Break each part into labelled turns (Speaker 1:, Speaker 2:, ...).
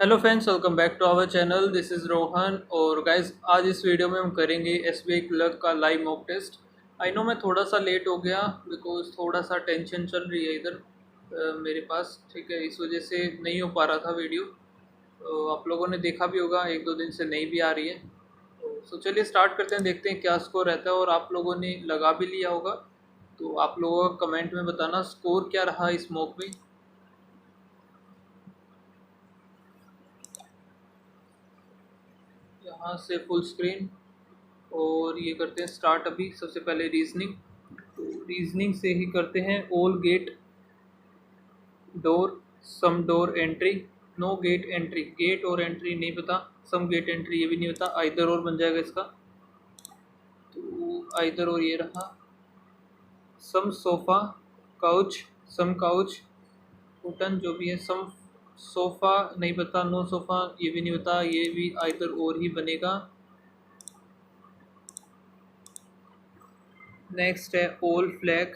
Speaker 1: Hello friends, welcome back to our channel. This is Rohan. और guys, आज इस video में हम करेंगे एसबीआई क्लर्क का live mock test. I know मैं थोड़ा सा लेट हो गया बिकॉज थोड़ा सा टेंशन चल रही है इधर मेरे पास। ठीक है, इस वजह से नहीं हो पा रहा था वीडियो। तो आप लोगों ने देखा भी होगा, एक दो दिन से नहीं भी आ रही है। तो चलिए स्टार्ट करते हैं, देखते हैं क्या स्कोर रहता है। और आप लोगों ने लगा भी लिया होगा, तो आप लोगों का कमेंट में बताना स्कोर क्या रहा इस मॉक में। यहाँ से फुल स्क्रीन और ये करते हैं स्टार्ट। अभी सबसे पहले रीजनिंग, तो रीजनिंग से ही करते हैं। All gate door, some door entry, no gate entry. Gate और एंट्री नहीं पता, सम गेट एंट्री ये भी नहीं पता। आइदर और बन जाएगा इसका, तो आइदर और ये रहा। सम सोफ़ा काउच, सम काउच कुटन जो भी है। सम सोफ़ा नहीं पता, नो सोफ़ा ये भी नहीं पता, ये भी आइदर और ही बनेगा। नेक्स्ट है all flag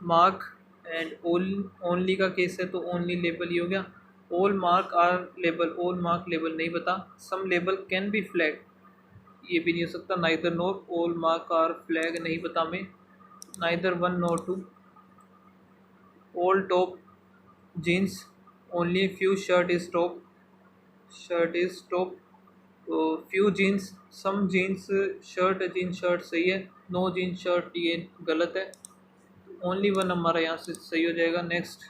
Speaker 1: mark and all, only का केस है तो ओनली लेबल ही हो गया। All mark are label, all mark label नहीं पता। Some label can be flag ये भी नहीं हो सकता। Neither nor all mark are flag नहीं पता हमें, neither one nor two. All top jeans, only few shirt is top, shirt is top. तो few jeans, some jeans shirt, jeans shirt सही है। नो जीन्स शर्ट ये गलत है। Only one हमारा यहाँ से सही हो जाएगा। नेक्स्ट,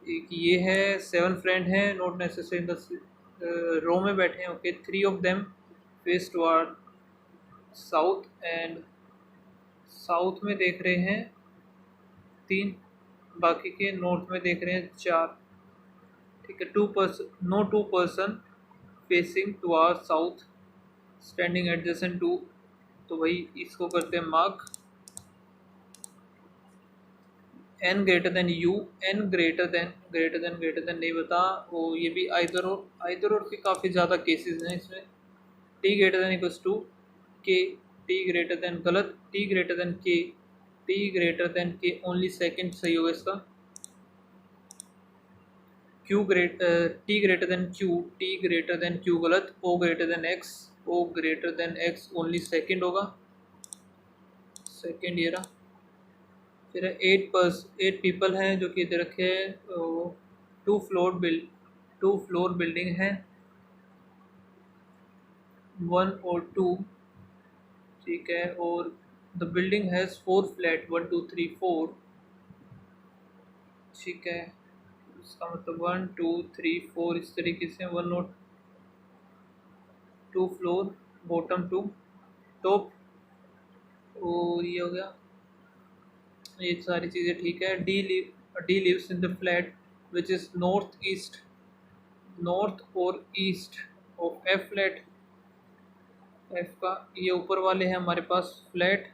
Speaker 1: एक ये है सेवन फ्रेंड है, not necessary in the row में बैठे हैं। Okay, three of them face toward south and south में देख रहे हैं तीन, बाकी के नॉर्थ में देख रहे हैं चार। ठीक है, two person, no two person facing toward south standing adjacent to, तो भाई इसको करते हैं mark. N greater than you, N greater than, greater than नहीं बता। वो ये भी आइदर और, आइदर और के काफ़ी ज़्यादा केसेस हैं इसमें। T greater than equals to K, T greater than गलत, T greater than K, T greater than K only second सही होगा इसका। Q great, T greater than Q, T greater than Q गलत। O greater than X, O greater than X only second होगा, second ये रहा। फिर eight people हैं जो कि इधर रखे हैं। टू फ्लोर बिल्डिंग है, वन और टू। ठीक है, और the building has four flat, one two three four. ठीक है, इसका मतलब वन टू थ्री फोर इस तरीके से। वन और two floor, bottom to top, और ये हो गया। ये सारी चीज़ें ठीक है। D lives in the flat which is north east, north और east of F flat. F का ये ऊपर वाले हैं हमारे पास फ्लैट,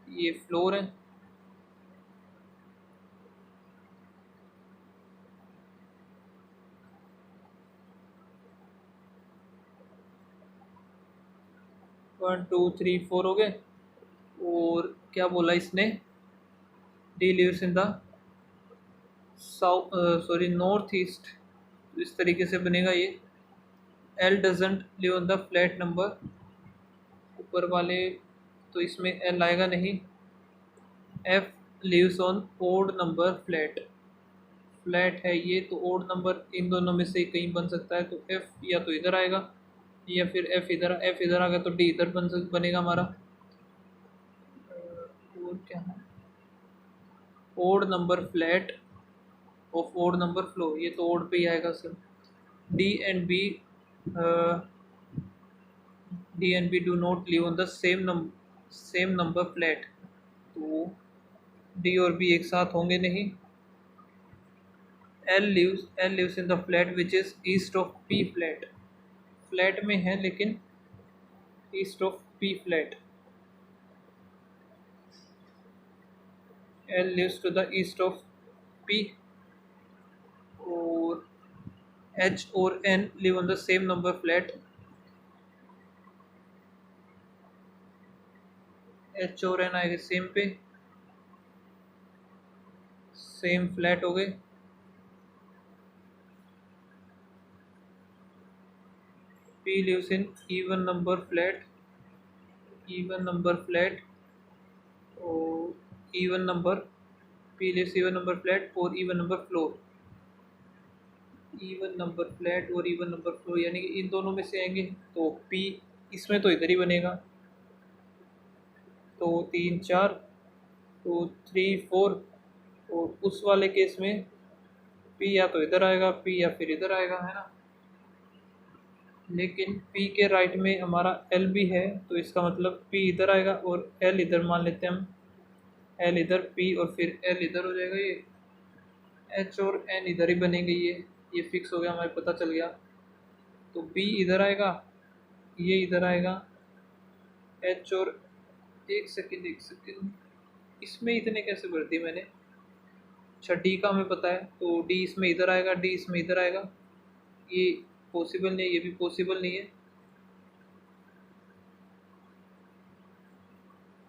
Speaker 1: ये फ्लोर है। वन टू थ्री फोर हो गए। और क्या बोला इसने, D lives in the south, sorry north east, इस तरीके से बनेगा ये। L doesn't live on the flat number, ऊपर वाले तो इसमें एल आएगा नहीं। F lives on odd number flat, flat है ये तो ओड नंबर इन दोनों में से कहीं बन सकता है। तो एफ या तो इधर आएगा या फिर एफ इधर आ गया तो डी इधर बनेगा हमारा। और क्या है, odd number flat of odd number flow, ये तो ओड पे ही आएगा sir. D and B, D and B do not live on the same number flat, तो डी और बी एक साथ होंगे नहीं। L lives in the flat which is east of P flat, flat में है लेकिन east of P flat. L lives to the east of P. और एच और N live on the same number flat, H और N आएगा same पे, same flat हो गए। P lives in even number flat, or even number, P lives even number flat or even number floor, even number flat और even number floor, यानी कि इन दोनों में से आएंगे तो P इसमें तो इधर ही बनेगा, तो 3 4, तो 3 4, और उस वाले केस में P या तो इधर आएगा, P या फिर इधर आएगा, है ना। लेकिन P के राइट में हमारा L भी है, तो इसका मतलब P इधर आएगा और L इधर, मान लेते हैं हम L इधर, P और फिर L इधर हो जाएगा। ये H और N इधर ही बनेंगे, ये फिक्स हो गया, हमें पता चल गया। तो B इधर आएगा, ये इधर आएगा, H और एक सेकंड, इसमें इतने कैसे भर दिए मैंने। अच्छा, D का हमें पता है, तो D इसमें इधर आएगा, D इसमें इधर आएगा, ये पॉसिबल नहीं है, ये भी पॉसिबल नहीं है।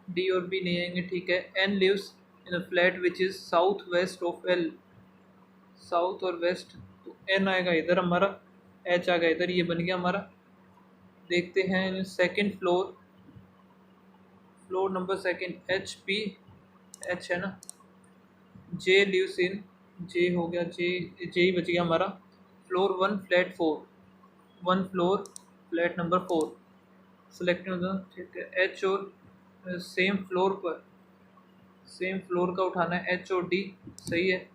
Speaker 1: D और B नहीं आएंगे, ठीक है। N lives in a flat which is south west of L, south और वेस्ट, तो N आएगा इधर हमारा, H आ गया इधर, ये बन गया हमारा। देखते हैं second floor, floor number second, HP, H है ना। J लिव्स इन, J हो गया, J ही बच गया हमारा, floor 1 flat 4, 1 floor flat number 4 select होगा, ठीक है। H और सेम फ्लोर पर, सेम फ्लोर का उठाना है, H और D, सही है।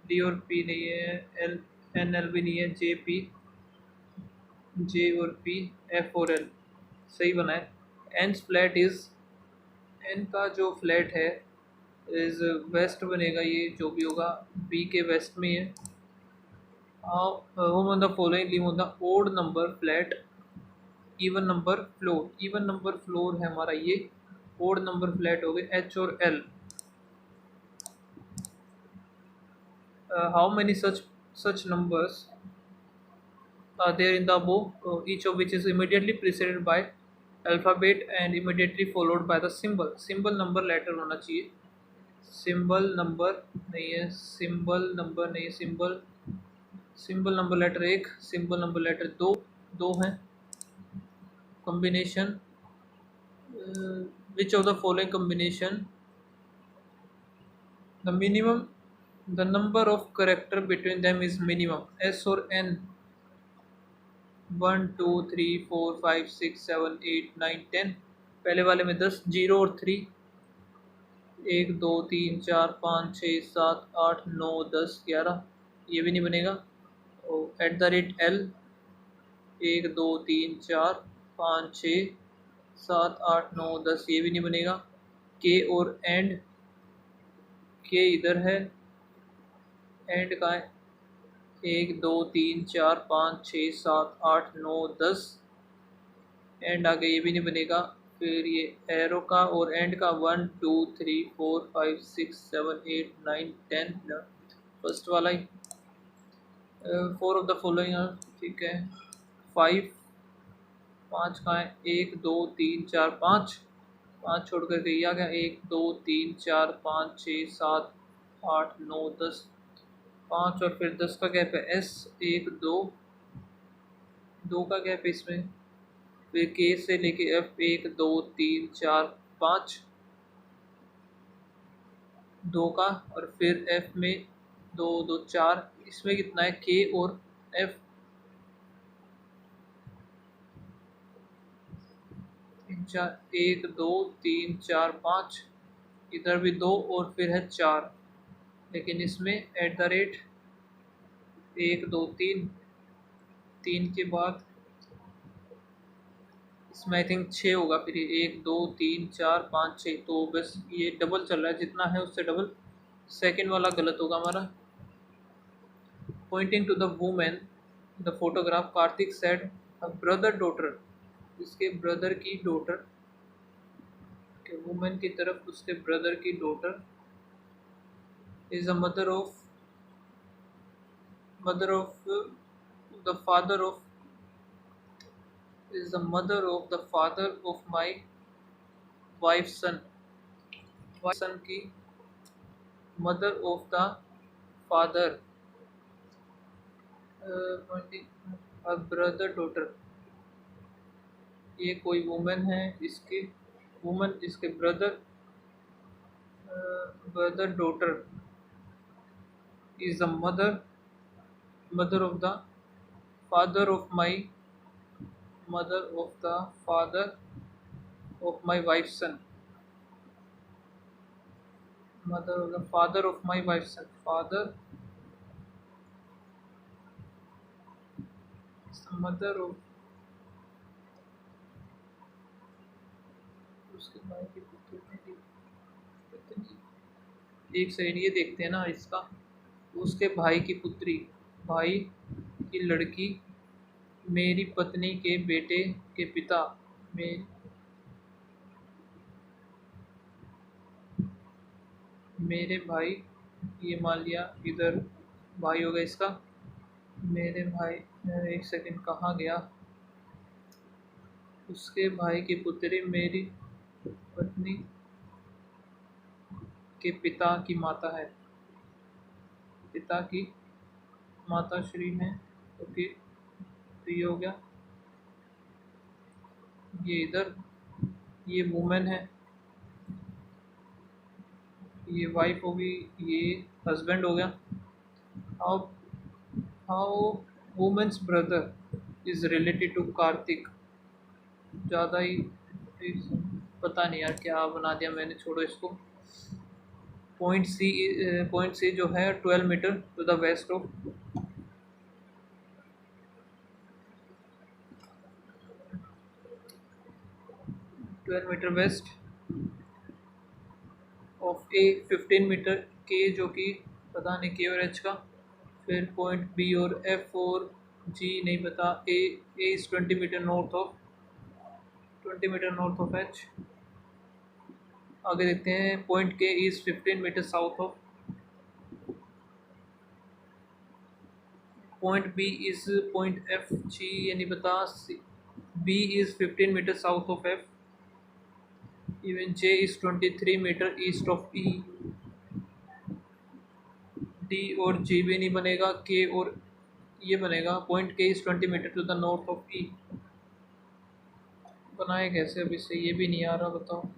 Speaker 1: D और P नहीं है, L भी नहीं है, J और P, F और L, सही बना है। N's फ्लैट इज़, N का जो फ्लैट है इज़ वेस्ट बनेगा, ये जो भी होगा B के वेस्ट में है। Home on the following, live on the odd number flat, even number floor, even number floor है हमारा ये, ओड नंबर फ्लैट हो गए H और L। How many such numbers are there in the above, each of which is immediately preceded by alphabet and immediately followed by the symbol, symbol number letter होना चाहिए, symbol number नहीं है, symbol number नहीं है, symbol number letter 1, symbol number letter 2, दो हैं। combination, which of the following combination, the minimum, the number of character between them is minimum, S और N, 1 2 3 4 5 6 7 8 9 10, पहले वाले में 10, 0 और 3, 1 2 3 4 5 6 7 8 9 10 11, ये भी नहीं बनेगा। और एट द रेट L, 1 2 3 4 5 6 7 8 9 10, ये भी नहीं बनेगा। K और एंड, K इधर है, एंड का है, 1 2 3 4 5 6 7 8 9 10, एंड आगे ये भी नहीं बनेगा। फिर ये एरो का और एंड का 1 2 3 4 5 6 7 8 9 10, फर्स्ट वाला ही। 4 ऑफ द फॉलोइंग, ठीक है। 5, 5 कहाँ है, 1 2 3 4 5, 5 छोड़ कर के आ गया, 1 2 3 4 5 6 7 8 9 10, 5 और फिर 10 का गैप है, S 1 2, 2 का गैप है इसमें, फिर K से लेके F 1 2 3 4 5, 2 का, और फिर F में 2 2 4, इसमें कितना है, K और F, 1 2 3 4 5, इधर भी 2 और फिर है 4, लेकिन इसमें एट द रेट 1 2 3, 3 के बाद इसमें आई थिंक 6 होगा, फिर 1 2 3 4 5 6, तो बस ये डबल चल रहा है, जितना है उससे डबल, सेकंड वाला गलत होगा हमारा। Pointing to the women the photograph, Kartik said a brother daughter, इसके ब्रदर की डॉटर, के वुमेन की तरफ उसके ब्रदर की daughter, is a mother of the father of, is the mother of the father of my wife's son, son की mother of the father, a brother daughter, ये कोई वुमेन है, इसके वुमन, इसके brother, brother daughter is the mother, mother of the father of my, mother of the father of my wife son, mother of the father of my wife son, father mother of, उसके भाई की पुत्री, एक second ये देखते हैं ना इसका, उसके भाई की पुत्री, भाई की लड़की, मेरी पत्नी के बेटे के पिता, मे, मेरे भाई, ये मान लिया इधर भाई होगा इसका, मेरे भाई, एक सेकंड कहाँ गया, उसके भाई की पुत्री मेरी पत्नी के पिता की माता है, पिता की माता श्री है, ओके, तो ये हो गया, ये इधर, ये वुमेन है, ये वाइफ होगी, ये हस्बैंड हो गया। How how women's brother is related to Kartik, ज़्यादा ही पता नहीं यार क्या बना दिया मैंने, छोड़ो इसको। पॉइंट सी जो है 12 meter to the west of, 12 meter west of A, 15 meter के, जो कि पता नहीं के और एच का, फिर पॉइंट बी और एफ और जी नहीं पता, A is 20 metre north of, 20 metre north of H. आगे देखते हैं, point K is 15 metre south of, point B is point F, G ये नहीं पता, B is 15 metre south of F, even J is 23 metre east of E, D और G भी नहीं बनेगा, के और ये बनेगा, point K is 20 metre to the north of E, बनाए कैसे अभी से ये भी नहीं आ रहा, बताओ।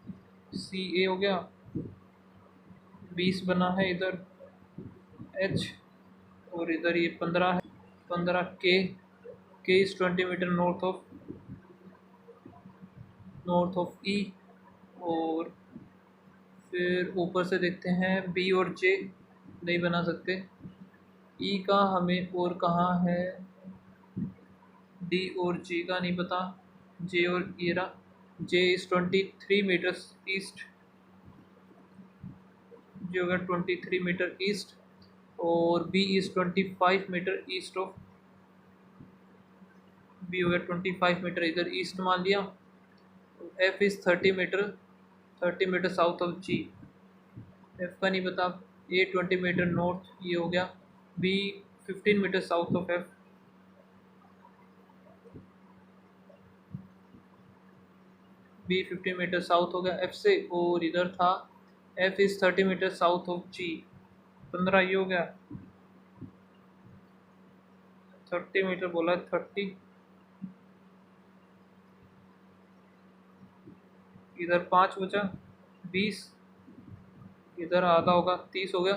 Speaker 1: सी ए हो गया, 20 बना है इधर एच, और इधर ये 15 है, 15 के इज़ 20 मीटर नॉर्थ ऑफ ई, और फिर ऊपर से देखते हैं बी और जे नहीं बना सकते, ई का हमें और कहाँ है, डी और जी का नहीं पता, जे और Ira, J is 23 metre east, जो होगा 23 मीटर ईस्ट, और B is 25 meter east of, B हो गया 25 मीटर इधर ईस्ट मान लिया, F is 30 metre south of G, F का नहीं पता, ए 20 मीटर नॉर्थ, ये हो गया, B 15 metre south of F, B 15 metre south हो गया एफ से, और इधर था F is 30 metre south of G, 15 ये हो गया, 30 मीटर बोला है, 30, इधर 5 बचा, 20, इधर आधा होगा, 30 हो गया,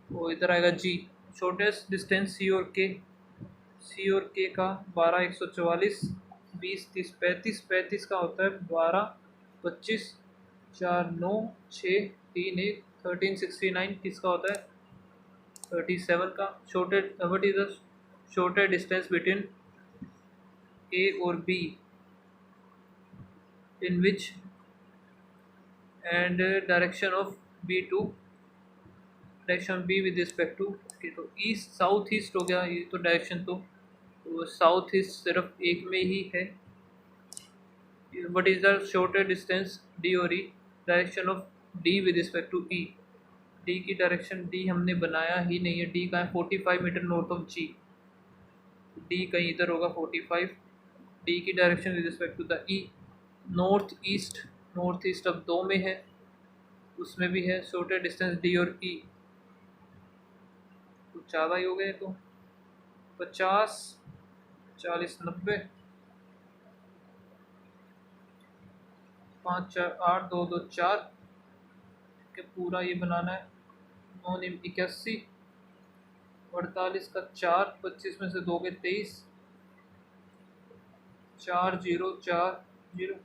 Speaker 1: और इधर आएगा जी, शॉर्टेस्ट डिस्टेंस सी और के, सी और के का 12, 144, 20, 30, 35, 35 का होता है 12, 25, 4, 9, 6, 3, 1, 13, 69, किसका होता है 37 का, shortest, what is the shortest distance between A और B in which and direction of B to, direction B with respect to, तो ईस्ट साउथ ईस्ट हो गया, ये तो डायरेक्शन तो साउथ ईस्ट सिर्फ एक में ही है, what is the shortest distance D और E, direction of D with respect to E, D की डायरेक्शन, डी हमने बनाया ही नहीं है, डी का है 45 metre north of G, D कहीं इधर होगा 45, डी की direction with respect to the E, north east अब 2 में है, उसमें भी है शॉर्टेस्ट डिस्टेंस डी और ई, कुछ ज़्यादा ही हो गए तो 50, 40, 90, 5 4 8 2 2 4 के पूरा ये बनाना है। 9 9 81, 48 का 4, 25 में से 2 के 23, 4 0 4 0,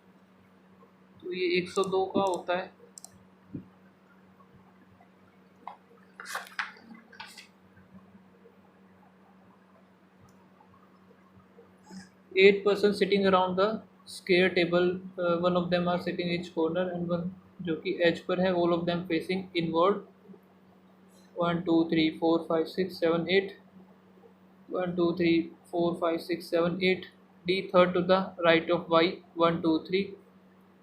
Speaker 1: तो ये 102 का होता है। 8 person sitting around the square table, one of them are sitting each corner and one जो कि एज पर है, all of them facing inward। 1 2 3 4 5 6 7 8, 1 2 3 4 5 6 7 8, D third to the right of Y, 1 2 3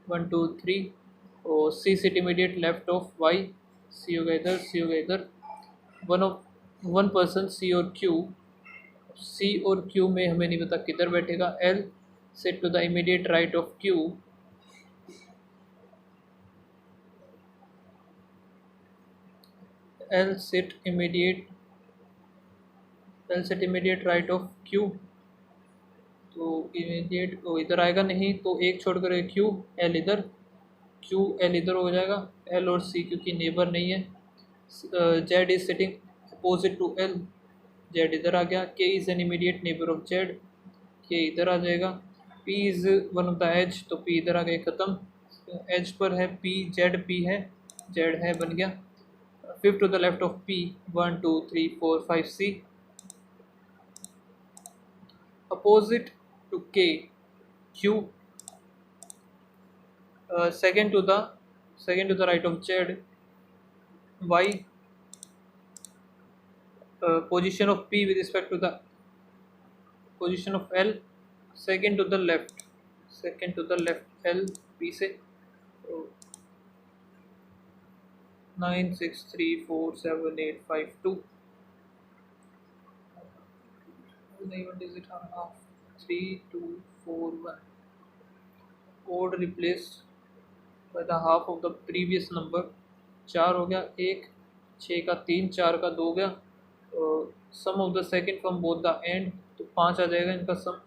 Speaker 1: 1 2 3, और C sit immediate left of Y, C होगा इधर, C होगा इधर। One person C और Q, C और Q में हमें नहीं पता किधर बैठेगा। L sit to the immediate right of Q, L sit immediate right of Q, तो इमीडिएट वो इधर आएगा नहीं, तो एक छोड़ कर Q L इधर, Q L इधर हो जाएगा। L और C क्योंकि नेबर नहीं है। Z is sitting opposite to L, Z इधर आ गया। K is an immediate neighbour of Z, K इधर आ जाएगा। P is one of the edge, तो P इधर आ गया, ख़त्म। एज पर है P, Z P है, Z है, बन गया। Fifth to the left of P, 1 2 3 4 5 C, opposite to K Q, second to the right of Z Y, position of P with respect to the position of L, second to the left L P से, 9 6 3 4 7 8 5 2, नहीं, what is it, half 3 2 4 1, odd replaced by the half of the previous number, 4 हो गया, 1 6 का 3 4 का 2 गया। Sum of the second from both the end, तो 5 आ जाएगा इनका सम।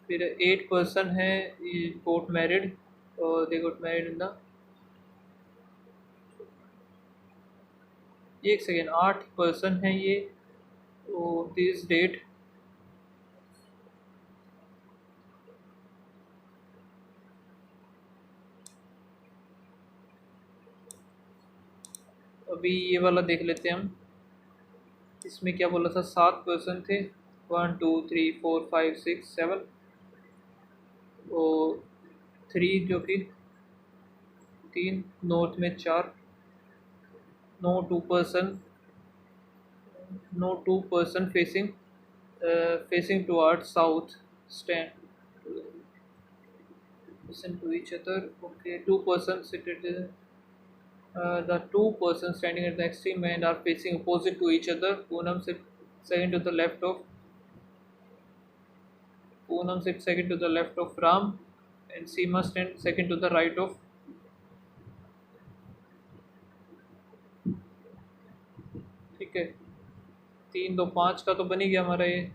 Speaker 1: फिर 8 पर्सन है, गोट married, they goat married in the, एक सेकेंड, 8 पर्सन है ये, तो दिस डेट, अभी ये वाला देख लेते हैं हम। इसमें क्या बोला था, 7 पर्सन थे, 1 2 3 4 5 6 7, और 3 जो कि 3, नॉर्थ में 4, no 2 person facing toward south, stand listen to each other, okay, 2 persons seated, the 2 persons standing at the extreme end are facing opposite to each other. Poonam sits second to the left of Ram, and Seema stands second to the right of, ठीक है। 3 2 5 का तो बन ही गया हमारा ये।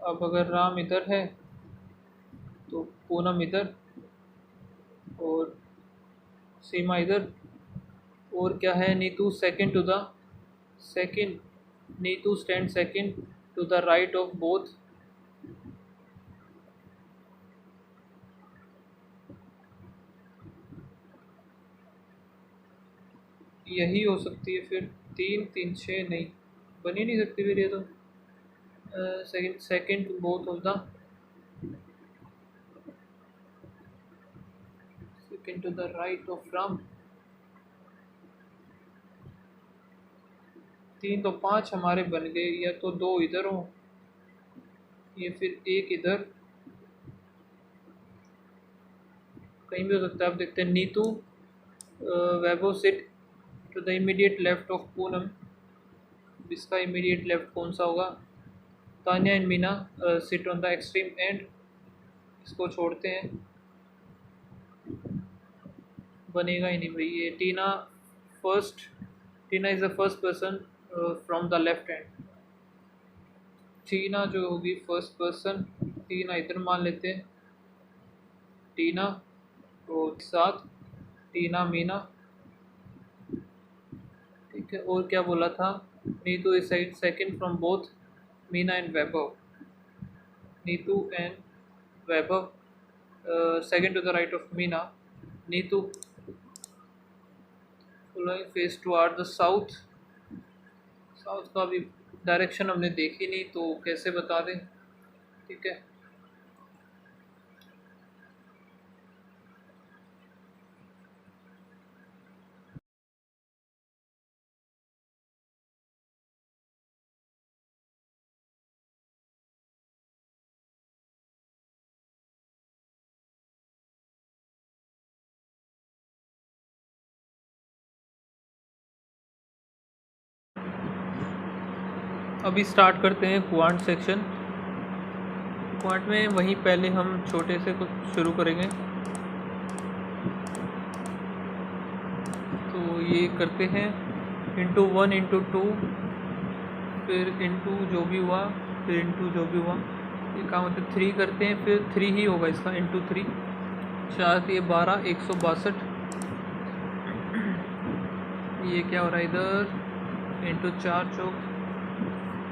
Speaker 1: अब अगर राम इधर है तो पूनम इधर और सीमा इधर, और क्या है, Neetu Neetu stand second to the right of both, यही हो सकती है फिर। 3 3 6 नहीं, बन ही नहीं सकती फिर ये तो। Second both of the, second to the right of Ram. 3 तो 5 हमारे बन गए, या तो 2 इधर हो, ये फिर 1 इधर, कहीं भी हो सकता है। आप देखते हैं, Neetu Vaibhav sit to the immediate left of Poonam, इसका इमीडिएट लेफ्ट कौन सा होगा। Tanya and Meena sit on the extreme end, इसको छोड़ते हैं, बनेगा ही नहीं भाई ये। Tina is the first person from the left hand, Tina जो होगी फर्स्ट पर्सन, टीना इधर मान लेते हैं, टीना और साथ टीना मीना, ठीक है। और क्या बोला था, Neetu is second from both Meena and Vaibhav, Neetu and Vaibhav second to the right of Meena, Neetu following face toward the south, south का भी डायरेक्शन हमने देखी नहीं तो कैसे बता दें, ठीक है। अभी स्टार्ट करते हैं क्वांट सेक्शन। क्वांट में वहीं पहले हम छोटे से कुछ शुरू करेंगे, तो ये करते हैं इंटू 1 इंटू 2, फिर इंटू जो भी हुआ, फिर इंटू जो भी हुआ, ये काम मतलब 3 करते हैं, फिर 3 ही होगा इसका, इंटू 3, 4 ये 12, 162, ये क्या हो रहा है इधर, इंटू 4 चौक,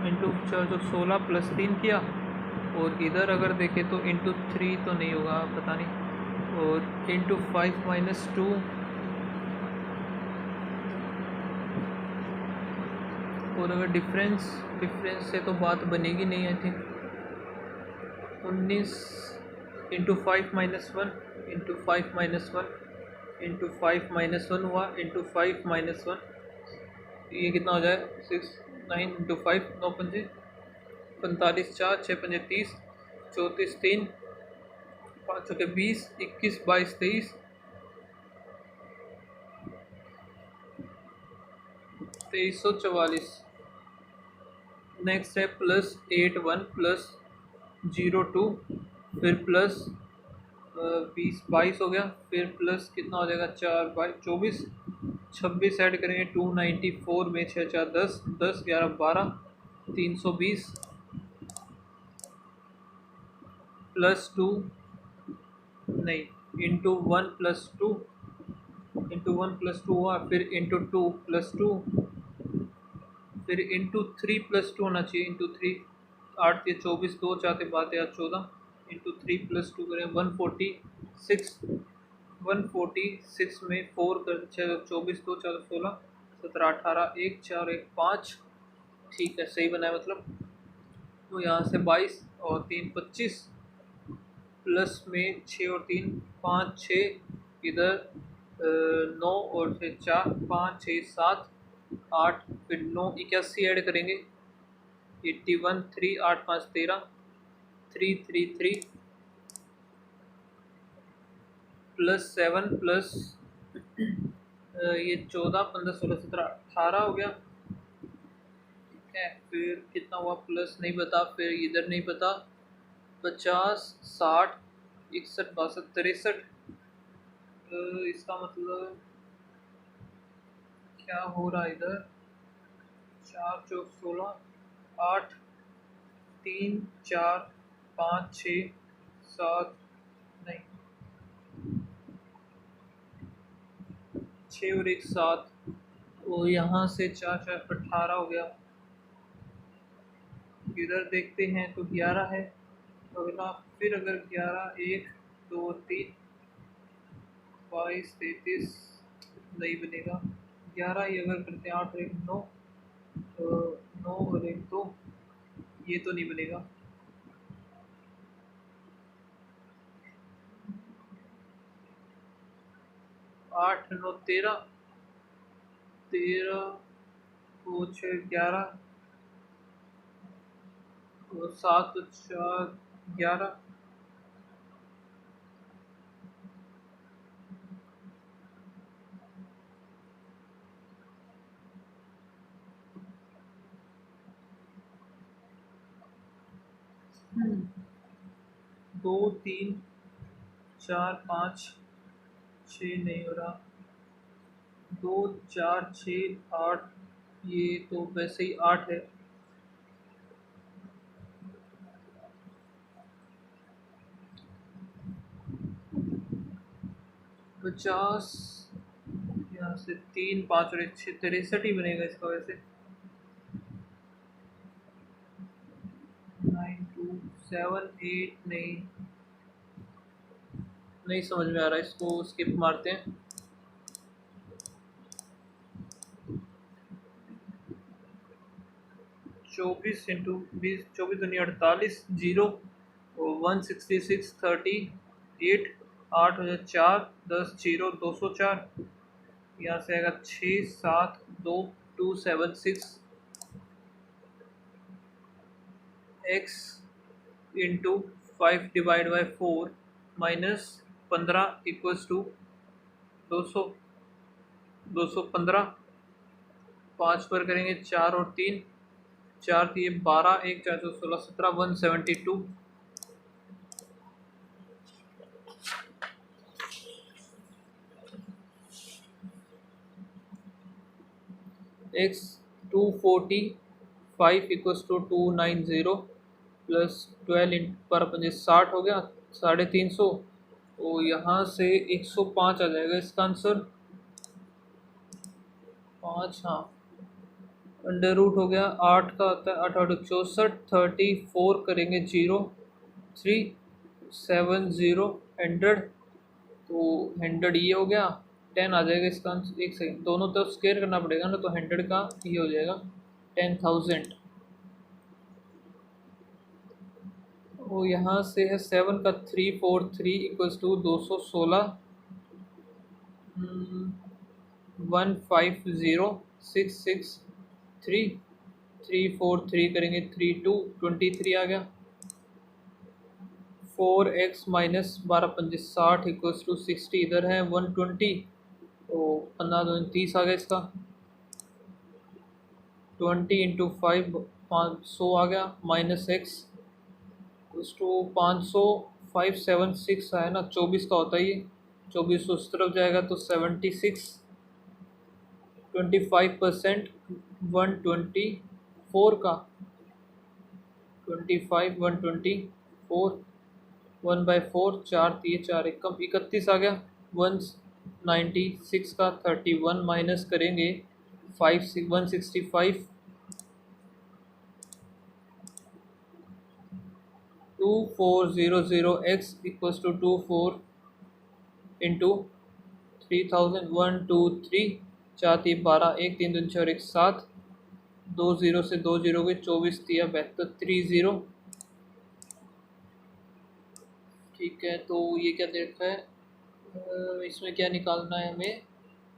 Speaker 1: इंटू 4 चौक 16 प्लस 3 किया, और इधर अगर देखें तो इंटू 3 तो नहीं होगा पता नहीं, और इंटू 5 माइनस 2, और अगर डिफरेंस से तो बात बनेगी नहीं I think, 19 into 5 minus 1, into 5 minus 1, into 5 minus 1 हुआ, इंटू 5 माइनस 1, ये कितना हो जाए 6, 9 इंटू 5, 9 पंजे 45, 4 6 पंजे 30, 34 3, 5 चौके 20, 21 22 23, 2344। नेक्स्ट है प्लस 8 1 प्लस 0 2, फिर प्लस 20 22 हो गया, फिर प्लस कितना हो जाएगा 4 22 24, 26 ऐड करेंगे 294 में 6 4 10, 10 11 12, 320 प्लस 2, नहीं इंटू 1 प्लस 2, इंटू 1 प्लस 2 हुआ, फिर इंटू 2 प्लस 2, फिर इंटू 3 प्लस 2 होना चाहिए, इंटू 3, 8 या 24, 2 4 12 या 14, इंटू 3 प्लस 2 करें 146, 146 में 4 कर 6 24 2 4 16 17 18 1 4 1 5, ठीक है सही बना है मतलब। तो यहाँ से 22 और 3 25, प्लस में 6 और 3 5 6, इधर 9 और फिर 4 5 6 7 8, फिर 9 81 ऐड करेंगे, 81 3 8 5 13, 3 3 3 प्लस 7 प्लस ये 14 15 16 17 18 हो गया, ठीक है। फिर कितना हुआ प्लस नहीं पता, फिर इधर नहीं पता, 50 60 61 62 63, इसका मतलब क्या हो रहा है इधर, 4 चौक 16, 8 3 4 5 6 7, नहीं 6 और 1 7, तो यहाँ से 4 4 18 हो गया, इधर देखते हैं तो 11 है अगला, फिर अगर 11 1 2 3 22 33 नहीं बनेगा, 11 ही अगर करते हैं 8 और 1 9, 9 और 1 2, ये तो नहीं बनेगा, 8 9 13, 13 और 6 11, और 7 4 11, दो 3 4 5 6 नहीं हो रहा, 2 4 6 8, ये तो वैसे ही 8 है, 50, यहाँ से 3 5 और 6 63 ही बनेगा इसका वैसे। 9 2 7 8 नहीं समझ में आ रहा, इसको स्किप मारते हैं। 24 इंटू 20, 24 दूनी 48, 0 166 38, 8 हो जाए 4 10 0 204। यहाँ से आएगा 6 7 2 276 x into 5 divide by 4 minus 15 equals to 200 215। 5 पर करेंगे 4 और 3, 4 3 12 1 4 16 17 172। x 245 इक्वल्स टू 290 प्लस 12 पर अपन 60 हो गया 350। तो यहाँ से 105 आ जाएगा इसका आंसर। 5 हाँ, अंडर रूट हो गया 8 का आता है 8 8 64, 34 करेंगे 0 3 7 0 100। तो 100 ये हो गया, 10 आ जाएगा इसका आंसर। एक सेकंड, दोनों तरफ स्क्वायर करना पड़ेगा ना, तो 100 का ये हो जाएगा 10,000। वो यहाँ से है 7 का 343 इक्वल्स टू 216, 150663, 343 करेंगे 32 23 आ गया। 4x माइनस 12 पंजे 60 इक्वल्स टू 60, इधर है 120, तो 15 2 30 आ गया इसका। 20 इंटू 5 500 आ गया, माइनस x टू 500 576 है ना, 24 का होता है ये, 24 उस तरफ जाएगा तो 76, 25% 124 का 25 124 1/4, 4 3 4 1 कम 31 आ गया। 196 का 31 माइनस करेंगे 165, 2400x इक्वल्स टू 24 इंटू 3000 1 2 3 4 3 12 1 3 2 4 1 7, 2 0 से 2 0 गए 24 3 72 30। ठीक है, तो ये क्या दे रखा है, इसमें क्या निकालना है हमें,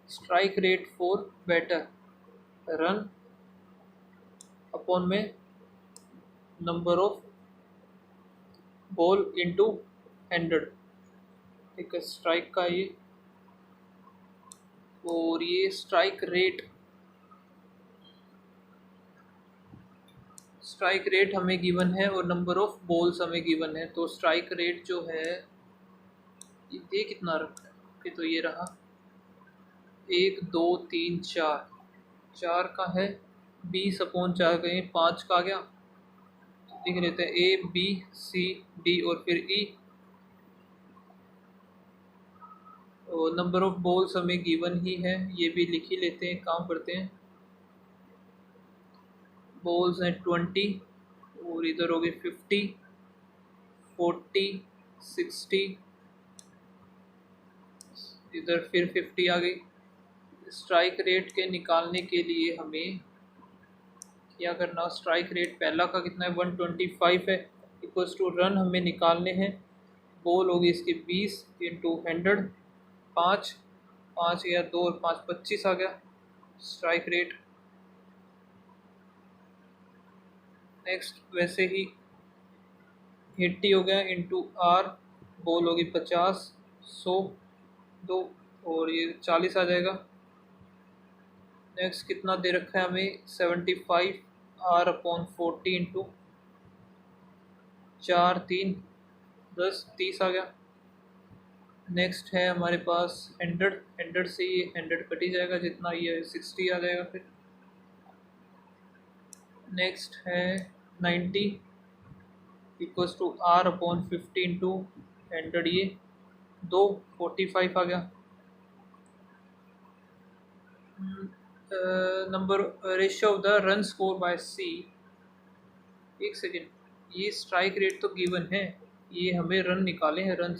Speaker 1: strike rate for batter run upon में नंबर ऑफ बॉल इनटू 100। ठीक है, स्ट्राइक का ये, और ये स्ट्राइक रेट हमें गिवन है और नंबर ऑफ बॉल्स हमें गिवन है। तो स्ट्राइक रेट जो है ये कितना रखा है, कि तो ये रहा 1 2 3 4, 4 का है 20/4 कहीं 5 का आ गया, लिख लेते हैं A B C D और फिर E। और नंबर ऑफ बॉल्स हमें गिवन ही है, ये भी लिख ही लेते हैं, काम करते हैं। बॉल्स हैं 20 और इधर हो गए 50 40 60, इधर फिर 50 आ गई। स्ट्राइक रेट के निकालने के लिए हमें क्या करना, स्ट्राइक रेट पहला का कितना है 125 है, इक्वल्स टू रन हमें निकालने हैं। बॉल होगी इसकी 20 इंटू 100, 5 5 या 2 और 5 25 आ गया स्ट्राइक रेट। नेक्स्ट वैसे ही 80 हो गया इंटू आर, बॉल होगी 50 100 2 और ये 40 आ जाएगा। नेक्स्ट कितना दे रखा है हमें 75 R/40 इंटू 4 3 10 30 आ गया। नेक्स्ट है हमारे पास 100 से ये 100 कट ही जाएगा, जितना ये 60 आ जाएगा। फिर नेक्स्ट है 90 इक्वल्स टू R/50 इंटू 100, ये 2 45 आ गया। Number ratio of the run score by C. एक सेकेंड, ये स्ट्राइक रेट तो गिवन है, ये हमें रन निकाले हैं, रन,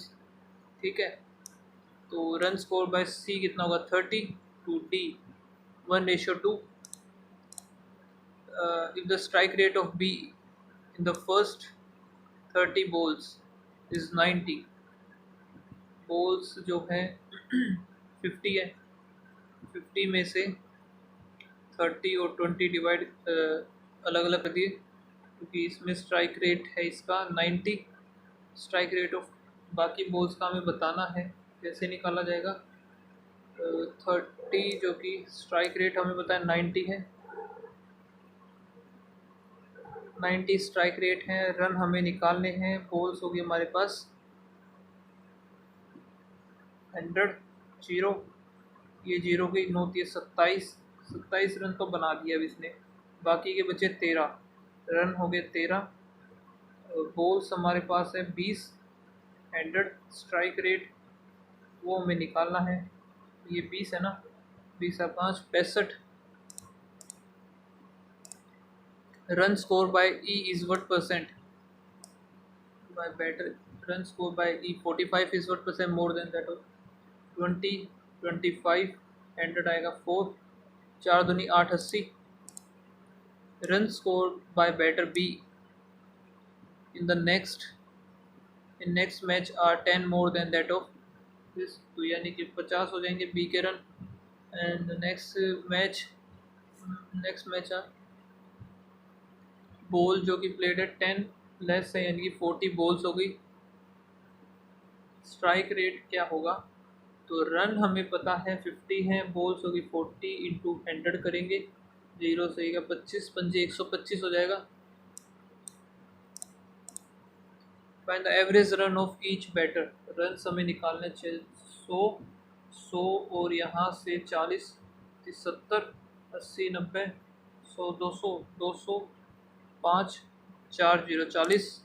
Speaker 1: ठीक है। तो रन स्कोर बाय सी कितना होगा, 30 to D 1:2। If the strike rate of B in the first 30 balls is 90, balls जो है 50 है, 50 में से 30 और 20 डिवाइड अलग अलग कर दिए, क्योंकि इसमें स्ट्राइक रेट है इसका 90। स्ट्राइक रेट ऑफ बाकी बॉल्स का हमें बताना है, कैसे निकाला जाएगा। 30 जो कि स्ट्राइक रेट हमें बताया 90 है, 90 स्ट्राइक रेट है। रन हमें निकालने हैं, बॉल्स होगी हमारे पास 100, जीरो, ये जीरो की नोट, ये 27 रन तो बना दिया अब इसने, बाकी के बचे 13 रन हो गए, 13। बॉल्स हमारे पास है 20, 100 स्ट्राइक रेट वो हमें निकालना है, ये 20 है ना, 20 और 5 65। Run score by E is what percent by batter, run score by E 45 is what percent more than that of 20, 25, 100 आएगा 4, 4 दूनी 8, 80। Run score by batter B in the next match are 10 more than that of this, तो यानी कि 50 हो जाएंगे B के रन। And next match are ball जो कि प्लेड है 10 लेस है, यानी कि 40 बॉल्स हो गई। स्ट्राइक रेट क्या होगा, तो रन हमें पता है 50 है, बॉल्स होगी 40 इंटू 100 करेंगे, जीरो से 25, 5 125 हो जाएगा। Find the average run of each batter, run हमें निकालने 100 और यहाँ से 40, 70, 80, 90, 100, 200, 200, 5, 4, 0, 40।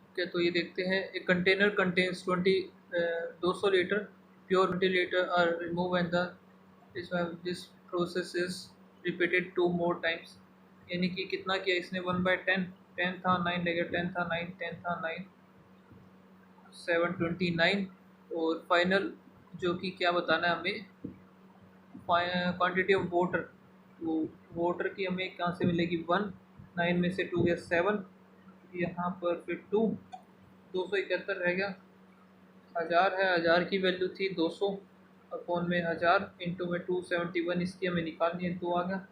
Speaker 1: ओके, तो ये देखते हैं, एक container contains 200 litre pure 20 litre are remove and this process is repeated 2 more times, यानी कि कितना किया इसने 1/10, 10 था 9 लेगा, 10 था 9, 10 था 9, 729। और फाइनल जो कि क्या बताना है हमें, क्वांटिटी ऑफ वाटर, तो वाटर की हमें कहाँ से मिलेगी 1, 9 में से 2 गया 7, यहाँ पर फिर 2, 271 रह गया, 1000 है, 1000 की वैल्यू थी 200 अपॉन में 1000 इंटू में 271, इसकी हमें निकालनी है, 2 आ गया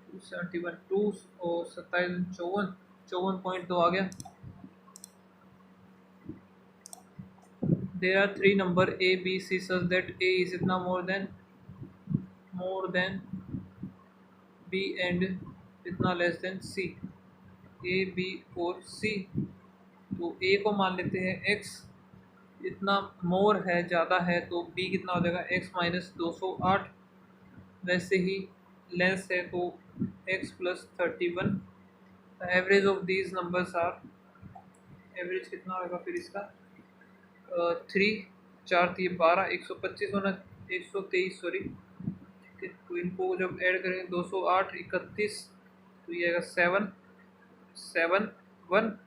Speaker 1: 271, 2 और 27, 54, 54.2 आ गया। There are 3 number A B C such that A is इतना मोर देन बी एंड इतना less than C, A B और सी। तो ए को मान लेते हैं x, इतना मोर है, ज़्यादा है, तो b कितना हो जाएगा x माइनस 208, वैसे ही लेस है तो x plus 31। Average of these numbers are, average कितना होगा फिर इसका 3, 4 3 12, 125 होना, 123 सॉरी, तो इनको जब ऐड करेंगे 208, 31, तो ये आएगा 7, 7, 1,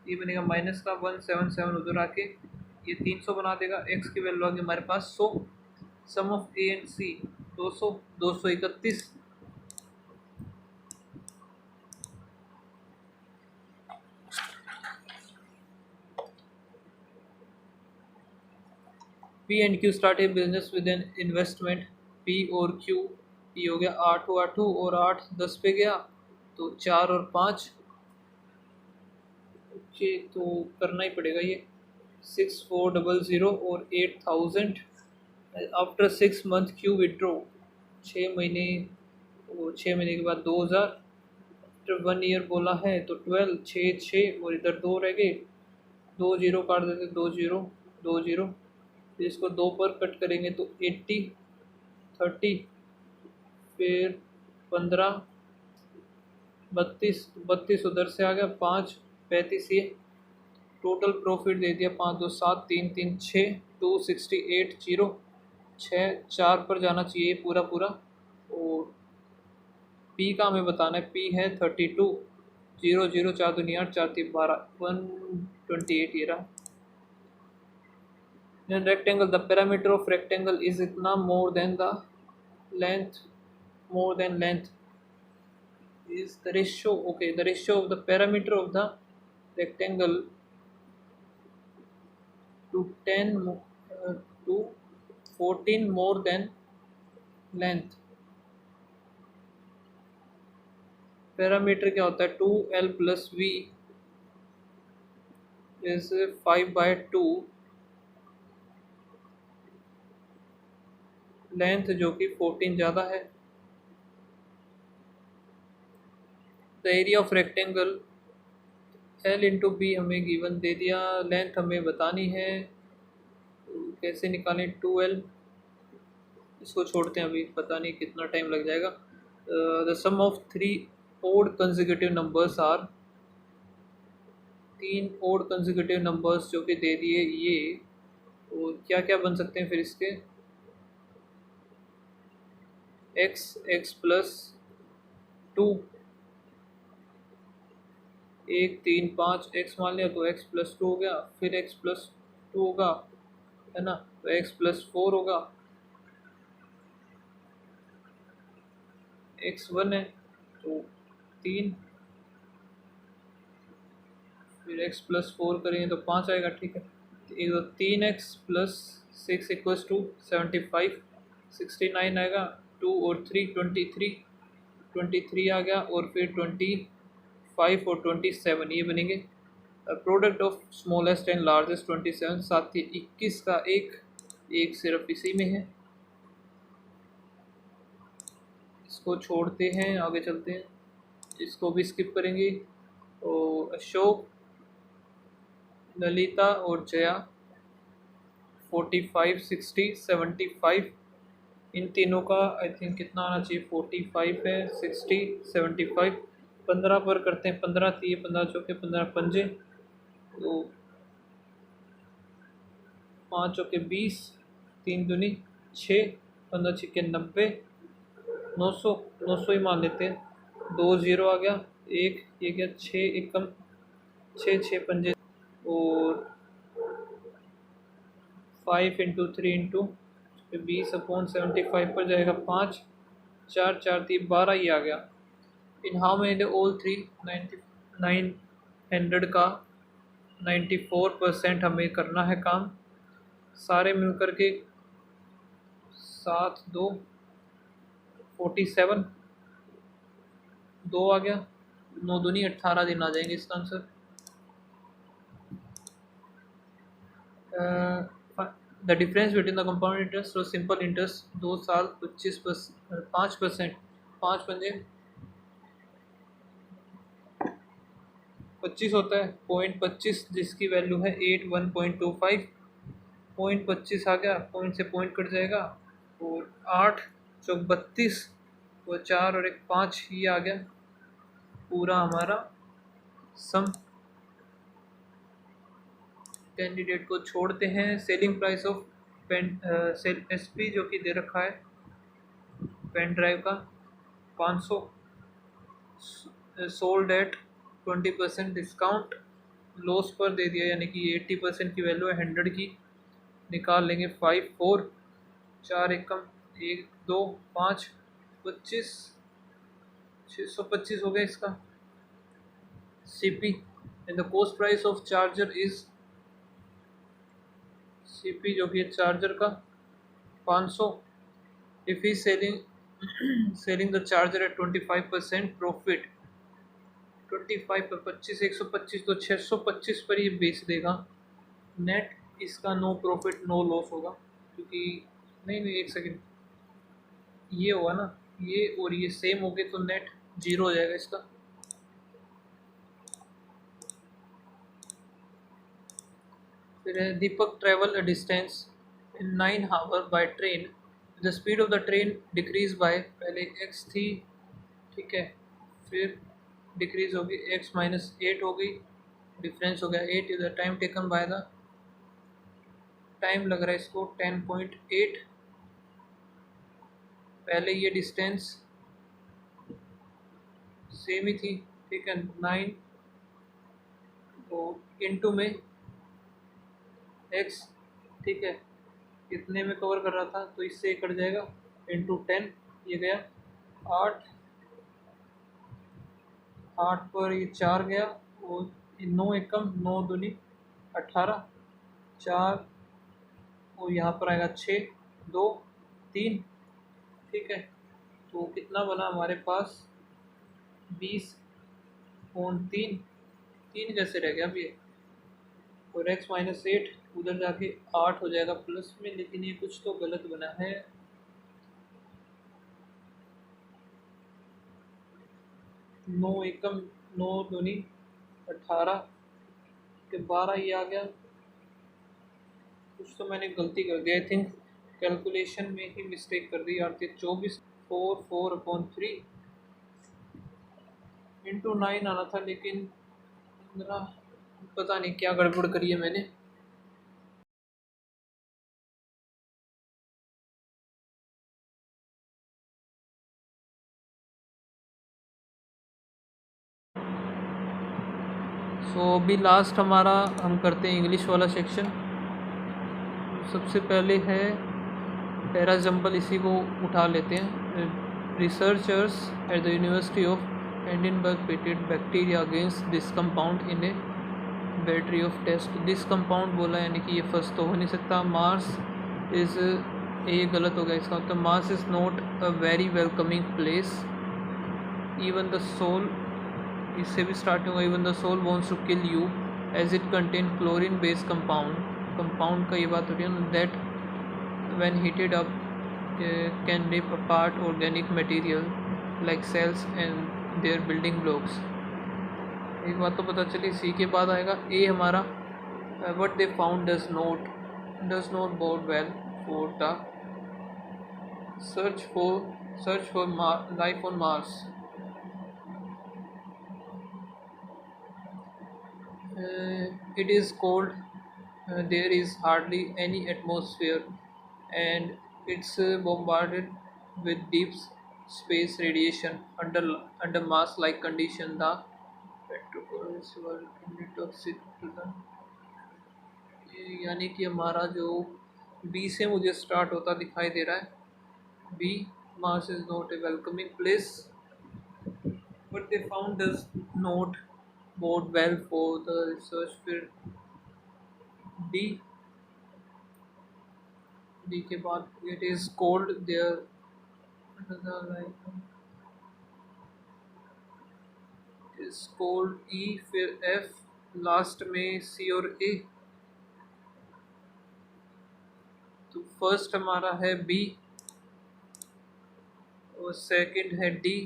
Speaker 1: ये बनेगा माइनस का 177 उधर आके ये 300 बना देगा, x की वैल्यू आ गई हमारे पास 100। Sum of A and C 200, 231। P and Q start a business with an investment, P और क्यू, पी हो गया 8 हुआ 2 और 8 10 पे गया, तो 4 और 5, ओके, तो करना ही पड़ेगा ये 6400 और 8000। आफ्टर 6 मंथ क्यू विड्रो, 6 महीने, वो 6 महीने के बाद 2000, आफ्टर 1 ईयर बोला है तो 12, 6 6 और इधर 2 रह गए, 2 जीरो काट देते, 2 जीरो 2 जीरो, फिर इसको 2 पर कट करेंगे तो 80, 30, फिर 15, 32, 32 उधर से आ गया, 5, 35 ये, टोटल प्रॉफिट दे दिया 5 2 7 3 3 6 268 जीरो 6 4 पर जाना चाहिए पूरा पूरा। और पी का हमें बताना है, पी है 32 0 0 4 दुनिया 4 3 12 128 ये रहा। In rectangle, the perimeter of rectangle is इतना more than the length, more than length is the ratio. Okay, the ratio of the perimeter of the rectangle to to 14 more than length. Perimeter क्या होता है? 2l plus v is 5/2 length जो कि 14 ज़्यादा है। The area of rectangle L into B हमें given दे दिया, लेंथ हमें बतानी है, कैसे निकालें? 2l, इसको छोड़ते हैं अभी, पता नहीं कितना टाइम लग जाएगा। The sum of 3 odd consecutive numbers are, 3 odd consecutive numbers जो कि दे दिए ये, और क्या क्या बन सकते हैं फिर इसके? x प्लस 2, 1 3 5 x मान लिया तो x प्लस 2 हो गया, फिर x प्लस 2 होगा, है ना, तो x प्लस 4 होगा, x 1 है तो 3, फिर x प्लस 4 करेंगे तो 5 आएगा, ठीक है। तो 3x प्लस 6 इक्वल्स टू 75, 69 आएगा, 2 और 3 23 आ गया, और फिर 25 और 27 ये बनेंगे। Product of smallest and largest 27, साथ ही 21 का एक सिर्फ इसी में है, इसको छोड़ते हैं, आगे चलते हैं, इसको भी स्किप करेंगे। तो अशोक, ललिता और जया 45 60 75, इन तीनों का आई थिंक कितना आना चाहिए? 45 है, 60 75, 15 पर करते हैं, 15 थी, 15 चौके 15 पंजे, तो 5 चौके 20, 3 दूनी 6, 15 छिक्के 90, 900 ही मान लेते हैं, 2 0 आ गया, एक ये गया, 6 एक कम, 6 पंजे, और 5 इंटू 3 इंटू 20/75 पर जाएगा 5, 4 4 3 12 ही आ गया। इन हाउ मेनी ऑल 900 का 94% हमें करना है काम, सारे मिलकर के 7 2 47, 2 आ गया, 9 दूनी 18 दिन आ जाएंगे इसका answer. The difference between the compound interest और सिंपल इंटरेस्ट 2 साल 5%, 5 पंजे 25 होता है, 0.25 जिसकी वैल्यू है 81.25, 0.25 आ गया, पॉइंट से पॉइंट कट जाएगा, और 8 चौक 32, वो 4 और 1 5 ही आ गया पूरा हमारा सम। कैंडिडेट को छोड़ते हैं। Selling price of sale SP जो कि दे रखा है पेन ड्राइव का 500, सोल्ड एट 20% डिस्काउंट, लॉस पर दे दिया, यानी कि 80% की वैल्यू है 100 की, निकाल लेंगे 5 4, 4 एक कम, 1 2 5 25, 625 हो गया इसका। CP and the cost price of charger is, CP जो कि है चार्जर का 500, if he selling the charger at 25% profit, 25 पर 25 125, तो 625 पर ये बेच देगा। नेट इसका नो प्रॉफिट नो लॉस होगा, क्योंकि नहीं एक सेकेंड, ये होगा ना, ये और ये सेम हो गए तो नेट 0 हो जाएगा इसका। फिर है Deepak travel a distance in 9 hour by train, the speed of the train decreases by, पहले x थी, ठीक है, फिर डिक्रीज होगी x -8 हो गई, डिफरेंस हो गया 8 is the time taken by the, time लग रहा है इसको 10.8, पहले ये डिस्टेंस सेम ही थी, ठीक है 9 तो इनटू में x, ठीक है कितने में कवर कर रहा था तो इससे कट जाएगा, इंटू 10 ये गया 8, 8 पर ये 4 गया और 9 एकम 9 दूनी 18, 4 और यहाँ पर आएगा 6 2 3, ठीक है तो कितना बना हमारे पास 20.3, 3 कैसे रह गया अब ये, और x माइनस 8 उधर जाके 8 हो जाएगा प्लस में, लेकिन ये कुछ तो गलत बना है, 9 एकम 9 दूनी 18 के 12 ये आ गया, कुछ तो मैंने गलती कर दी, आई थिंक कैलकुलेशन में ही मिस्टेक कर दी यार, 24 4/3 इंटू 9 आना था, लेकिन मेरा पता नहीं क्या गड़बड़ करी है मैंने। सो अभी लास्ट हमारा हम करते हैं इंग्लिश वाला सेक्शन। सबसे पहले है पैराजम्बल, इसी को उठा लेते हैं। Researchers at the University of Edinburgh pitted bacteria against this compound in a battery of test. This compound बोला यानी कि ये फर्स्ट तो हो नहीं सकता। मार्स इज़, ये गलत हो गया इसका मतलब, Mars is not a very welcoming place, even the soil, इससे भी स्टार्ट होगा, even the soil wants to kill you as it contain chlorine based compound, compound का ये बात हो रही है that when heated up can rip apart organic material like cells and their building blocks. एक बात तो पता चली। सी के बाद आएगा ए हमारा, what they found does not bode well for the search for life on Mars. It is cold, there is hardly any atmosphere, and it's bombarded with deep space radiation under Mars-like condition. The petrochemical toxic to the, यानी कि हमारा जो B से मुझे start होता दिखाई दे रहा है, be Mars is not a welcoming place, but they found does not bode well for the research. फिर डी, डी के बाद it is cold there, is cold E, फिर एफ, लास्ट में सी और ए। तो फर्स्ट हमारा है बी और सेकंड है डी,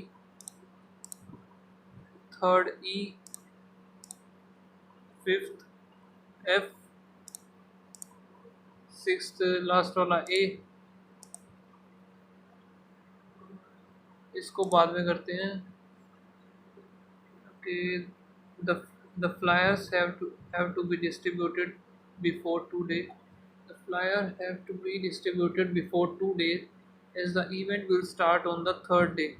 Speaker 1: थर्ड ई, फिफ्थ एफ, सिक्स्थ लास्ट वाला ए। इसको बाद में करते हैं कि the flyers have to be distributed before 2 days. The flyer have to be distributed before 2 days, as the event will start on the third day.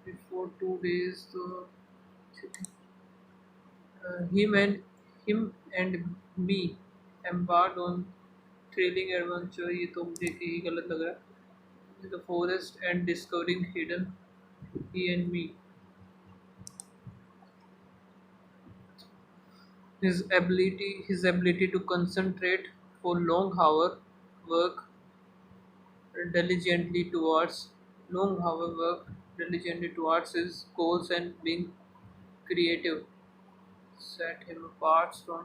Speaker 1: Before 2 days, तो him and me embarked on thrilling adventure। ये तो मुझे ही गलत लग रहा है। The forest and discovering hidden, he and me। His ability to concentrate for long hour work diligently towards his goals and being creative set him apart from।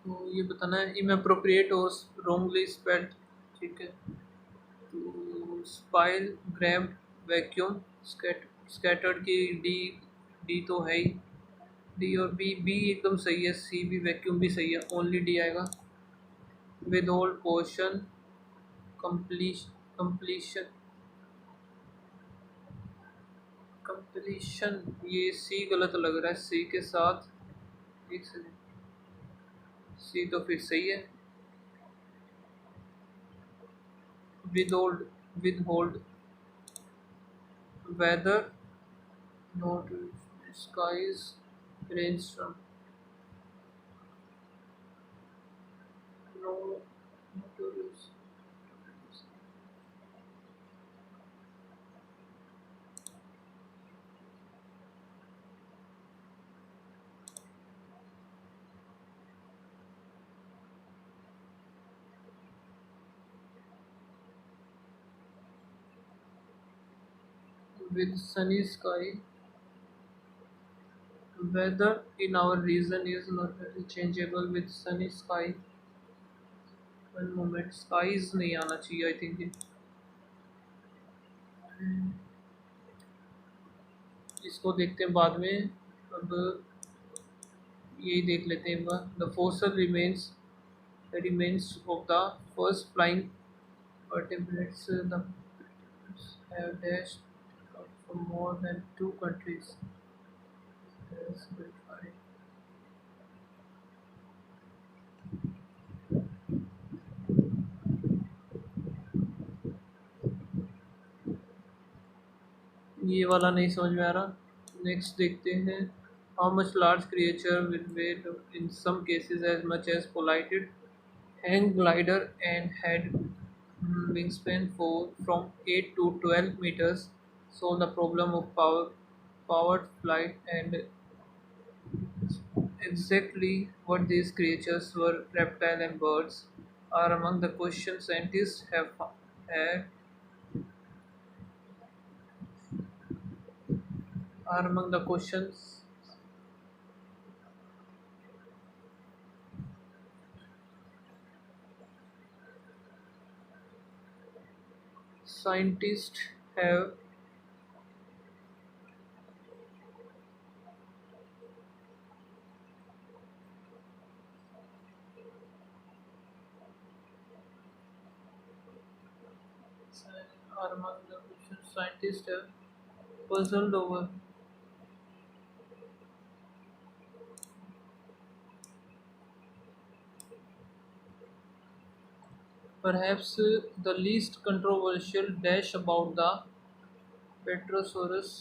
Speaker 1: तो ये बताना है इनअप्रोप्रिएट और wrongly spelled, ठीक है। तो स्पाइल ग्रैब्ड वैक्यूम स्कैटर्ड की D D तो है ही। डी और बी, बी एकदम सही है, सी भी वैक्यूम भी सही है, ओनली डी आएगा। With hold portion completion completion, ये सी गलत लग रहा है, सी के साथ एक सेकंड, सी तो फिर सही है। With hold, with hold weather note skies rainstorm, no notorious। with sunny sky, weather in our region is not very changeable with sunny sky। One moment, skies नहीं आना चाहिए आई थिंक। इसको देखते हैं बाद में, अब यही देख लेते हैं एक बार। The fossil remains of the first flying vertebrates the have dashed out from more than two countries। Yes, good fight। ये वाला नहीं समझ में आ रहा। नेक्स्ट देखते हैं। How much large creature will weigh in some cases as much as piloted hang glider and had wingspan for from 8 to 12 meters solve the problem of powered flight, and exactly what these creatures were, reptiles and birds, are among the questions scientists have had are among the questions scientists have are among the questions scientists have puzzled over। Perhaps the least controversial dash about the Petrosaurus